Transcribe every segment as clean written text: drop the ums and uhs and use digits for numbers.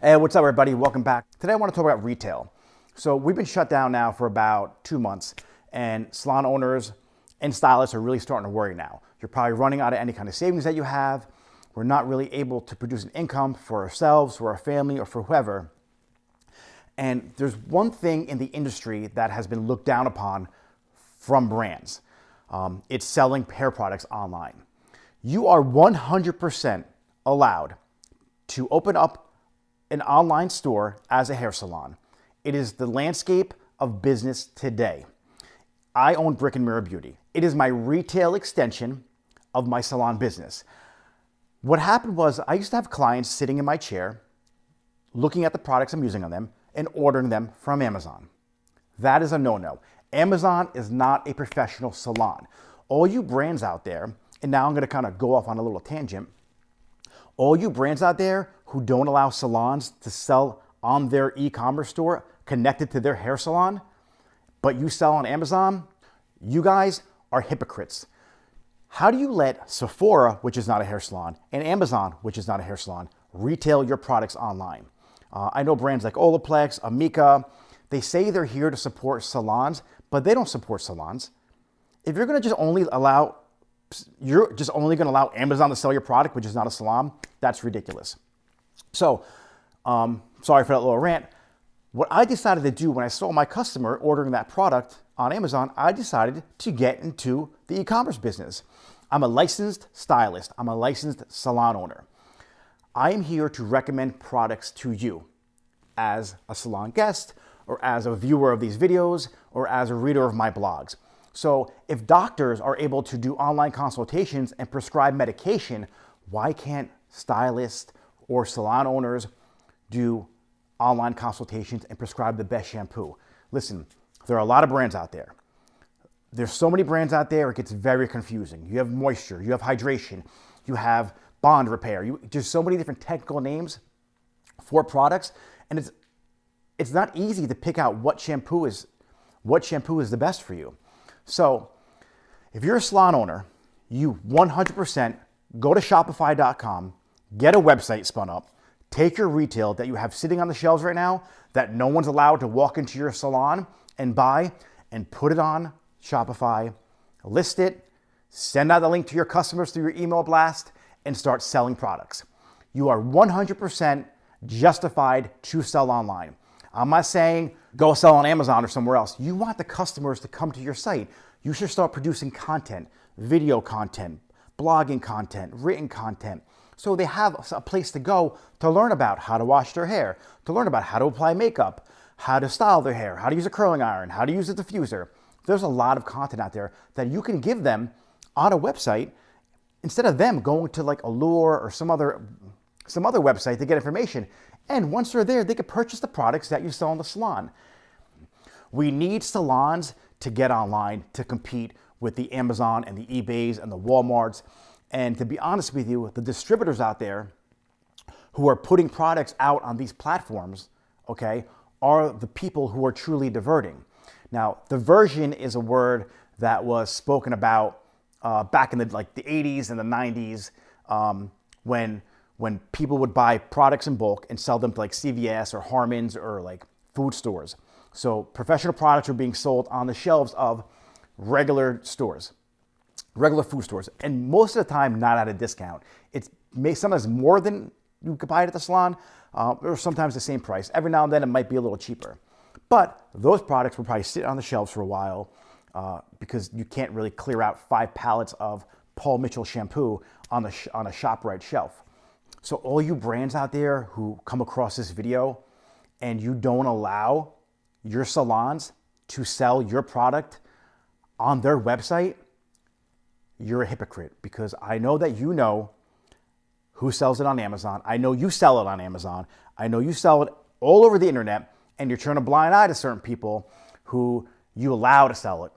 Hey, what's up, everybody? Welcome back. Today I want to talk about retail. So we've been shut down now for about 2 months, and salon owners and stylists are really starting to worry now. You're probably running out of any kind of savings that you have. We're not really able to produce an income for ourselves, for our family, or for whoever. And there's one thing in the industry that has been looked down upon from brands. It's selling hair products online. You are 100% allowed to open up an online store as a hair salon. It is the landscape of business today. I own Brick and Mirror Beauty. It is my retail extension of my salon business. What happened was I used to have clients sitting in my chair, looking at the products I'm using on them and ordering them from Amazon. That is a no-no. Amazon is not a professional salon. All you brands out there, and now I'm gonna kind of go off on a little tangent, all you brands out there who don't allow salons to sell on their e-commerce store connected to their hair salon, but you sell on Amazon, you guys are hypocrites. How do you let Sephora, which is not a hair salon, and Amazon, which is not a hair salon, retail your products online? I know brands like Olaplex, Amika, they say they're here to support salons, but they don't support salons. If you're just only gonna allow Amazon to sell your product, which is not a salon, that's ridiculous. So, sorry for that little rant. What I decided to do when I saw my customer ordering that product on Amazon, I decided to get into the e-commerce business. I'm a licensed stylist. I'm a licensed salon owner. I am here to recommend products to you as a salon guest, or as a viewer of these videos, or as a reader of my blogs. So if doctors are able to do online consultations and prescribe medication, why can't stylists or salon owners do online consultations and prescribe the best shampoo? Listen, there are a lot of brands out there. There's so many brands out there, it gets very confusing. You have moisture, you have hydration, you have bond repair. There's so many different technical names for products, and it's not easy to pick out what shampoo is the best for you. So if you're a salon owner, you 100% go to Shopify.com, get a website spun up, take your retail that you have sitting on the shelves right now that no one's allowed to walk into your salon and buy, and put it on Shopify, list it, send out the link to your customers through your email blast, and start selling products. You are 100% justified to sell online. I'm not saying go sell on Amazon or somewhere else. You want the customers to come to your site. You should start producing content, video content, blogging content, written content, so they have a place to go to learn about how to wash their hair, to learn about how to apply makeup, how to style their hair, how to use a curling iron, how to use a diffuser. There's a lot of content out there that you can give them on a website instead of them going to like Allure or some other website to get information. And once they're there, they can purchase the products that you sell in the salon. We need salons to get online to compete with the Amazon and the eBays and the Walmarts. And to be honest with you, the distributors out there who are putting products out on these platforms, okay, are the people who are truly diverting. Now, diversion is a word that was spoken about back in the 80s and the 90s when people would buy products in bulk and sell them to like CVS or Harmon's or like food stores. So professional products were being sold on the shelves of regular stores, regular food stores, and most of the time not at a discount. It's sometimes more than you could buy it at the salon, or sometimes the same price. Every now and then it might be a little cheaper. But those products will probably sit on the shelves for a while because you can't really clear out 5 pallets of Paul Mitchell shampoo on a ShopRite shelf. So all you brands out there who come across this video and you don't allow your salons to sell your product on their website, you're a hypocrite, because I know that you know who sells it on Amazon. I know you sell it on Amazon. I know you sell it all over the internet, and you're turning a blind eye to certain people who you allow to sell it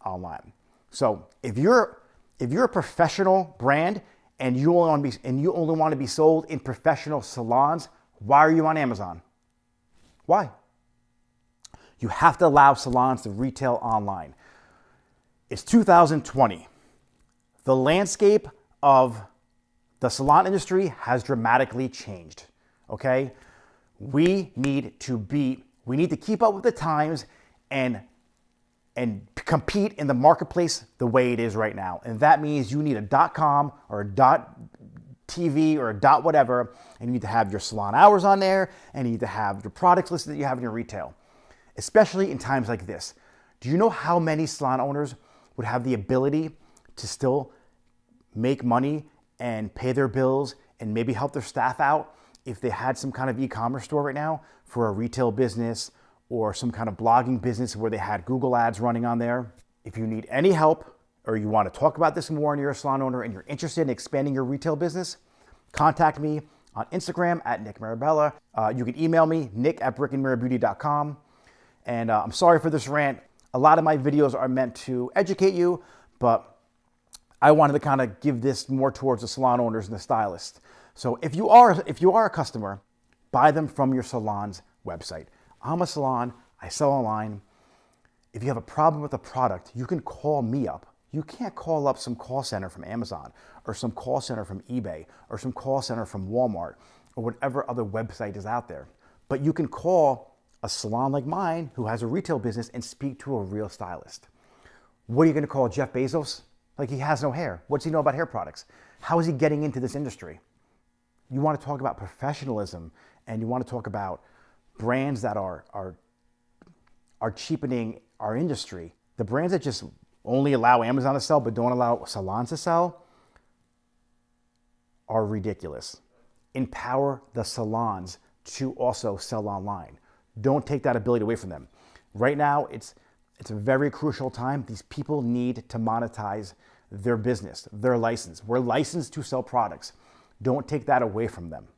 online. So if you're a professional brand and you only want to be sold in professional salons, why are you on Amazon? Why? You have to allow salons to retail online. It's 2020. The landscape of the salon industry has dramatically changed, okay? We need to keep up with the times and compete in the marketplace the way it is right now. And that means you need a .com or a .tv or a .whatever, and you need to have your salon hours on there, and you need to have your products listed that you have in your retail, especially in times like this. Do you know how many salon owners would have the ability to still make money and pay their bills and maybe help their staff out if they had some kind of e-commerce store right now for a retail business or some kind of blogging business where they had Google ads running on there? If you need any help or you want to talk about this more and you're a salon owner and you're interested in expanding your retail business, contact me on Instagram at Nick Mirabella. You can email me, nick@brickandmirrorbeauty.com. And I'm sorry for this rant. A lot of my videos are meant to educate you, but I wanted to kind of give this more towards the salon owners and the stylists. So if you are a customer, buy them from your salon's website. I'm a salon, I sell online. If you have a problem with a product, you can call me up. You can't call up some call center from Amazon or some call center from eBay or some call center from Walmart or whatever other website is out there. But you can call a salon like mine who has a retail business and speak to a real stylist. What are you going to call Jeff Bezos? Like, he has no hair. What's he know about hair products? How is he getting into this industry? You want to talk about professionalism and you want to talk about brands that are cheapening our industry. The brands that just only allow Amazon to sell but don't allow salons to sell are ridiculous. Empower the salons to also sell online. Don't take that ability away from them. Right now, it's a very crucial time. These people need to monetize their business, their license. We're licensed to sell products. Don't take that away from them.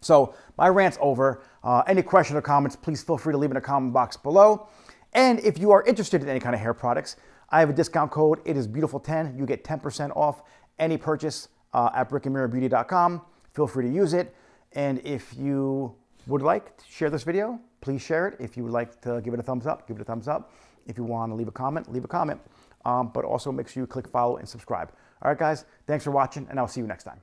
So my rant's over. Any questions or comments, please feel free to leave in the comment box below. And if you are interested in any kind of hair products, I have a discount code. It is beautiful10. You get 10% off any purchase at brickandmirrorbeauty.com. Feel free to use it. And if you would like to share this video, please share it. If you would like to give it a thumbs up, give it a thumbs up. If you want to leave a comment, leave a comment. But also make sure you click follow and subscribe. All right, guys, thanks for watching, and I'll see you next time.